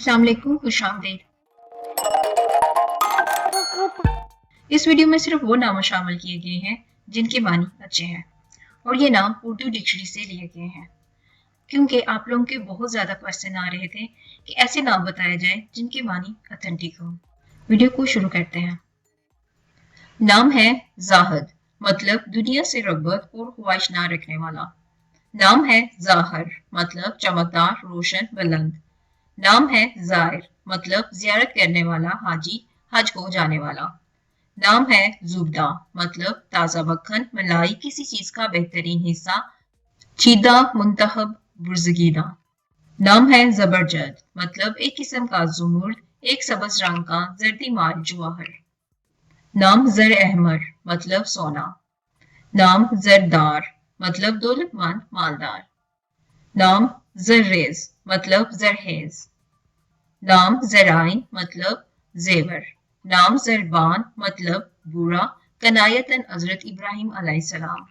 अस्सलाम वालेकुम, खुश आमदीद। इस वीडियो में सिर्फ वो नाम शामिल किए गए हैं जिनके मानी अच्छे हैं और ये नाम उर्दू डिक्शनरी से लिए गए हैं, क्योंकि आप लोगों के बहुत ज़्यादा क्वेश्चन आ रहे थे कि ऐसे नाम बताए जाए जिनके मानी ऑथेंटिक हो। वीडियो को शुरू करते हैं। नाम है जाहिद, मतलब दुनिया से रग़बत और ख्वाहिश ना रखने वाला। नाम है ज़ाहिर, मतलब चमकदार, रोशन, बुलंद। नाम है ज़ायर, मतलब ज़ियारत करने वाला हाजी, हज को जाने वाला। नाम है ज़ुबदा, मतलब ताज़ा मक्खन, मलाई, किसी चीज़ का बेहतरीन हिस्सा, चीदा, मुंतखब, बुर्ज़गीदा। नाम है ज़बरजद, मतलब एक किस्म का ज़ुमुर्द, एक सबज रंग का जर्दी माल जवाहर। नाम ज़र अहमर, मतलब सोना। नाम ज़रदार, मतलब दौलतमंद, मालदार। नाम ज़र्रेज़, मतलब ज़रहेज़। नाम ज़राइन, मतलब ज़ेवर। नाम ज़रबान, मतलब बुरा, कनायतन हज़रत इब्राहिम अलैहिस्सलाम।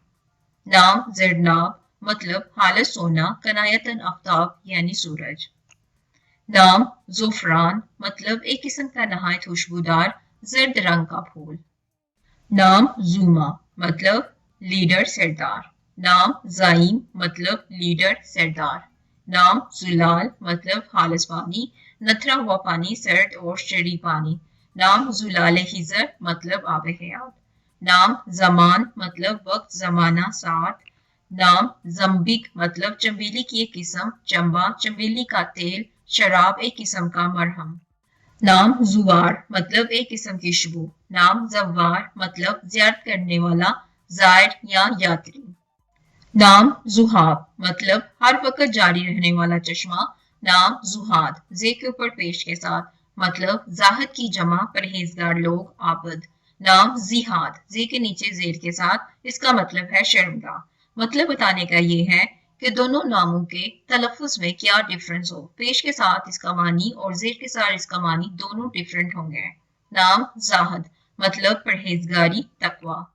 नाम ज़रनाब, मतलब हालत सोना, कनायतन आफ्ताब यानी सूरज। नाम ज़ोफ़रान, मतलब एक किस्म का नहायत खुशबूदार जर्द रंग का फूल। नाम ज़ूमा, मतलब लीडर, सरदार। नाम ज़ाइम, मतलब लीडर, सरदार। नाम ज़ुलाल, मतलब खालिस पानी, नथरा हुआ पानी, सर्द और शरी पानी। नाम ज़ुलाल हिज़र, मतलब आब हयात। नाम ज़मान, मतलब वक्त, ज़माना, साथ। नाम ज़म्बिक, मतलब चमेली की एक किस्म, चंबा, चमेली का तेल, शराब, एक किस्म का मरहम। नाम जुवार, मतलब एक किस्म की खुशबू। नाम ज़व्वार, मतलब ज़ियारत करने वाला, ज़ायर या यात्री। नाम जुहाब, मतलब हर वक्त जारी रहने वाला चश्मा। नाम जुहाद, जे के ऊपर पेश के साथ, मतलब जाहिद की जमा, परहेजगार लोग, आबद। नाम जिहाद, जे के नीचे जेर के साथ, इसका मतलब है शर्मगाह। मतलब बताने का ये है कि दोनों नामों के तलफ़ुज़ में क्या डिफरेंस हो। पेश के साथ इसका मानी और जेर के साथ इसका मानी दोनों डिफरेंट होंगे। नाम जाहिद, मतलब परहेजगारी, तकवा।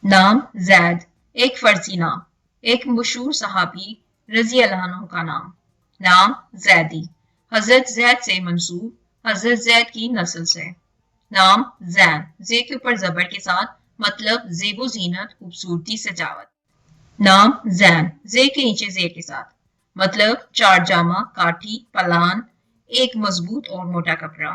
नाम जैद, एक फर्जी नाम, एक मशहूर सहाबी रजी अल्लाह अन्हु का नाम। नाम जैदी, हजरत जैद से मंसूब, हजरत जैद की नस्ल से। नाम जैन, जे के ऊपर जबर के साथ, मतलब जेबो जीनत, खूबसूरती, सजावट। नाम जैन, जे के नीचे जेर के साथ, मतलब चार जामा, काठी, पलान, एक मजबूत और मोटा कपड़ा।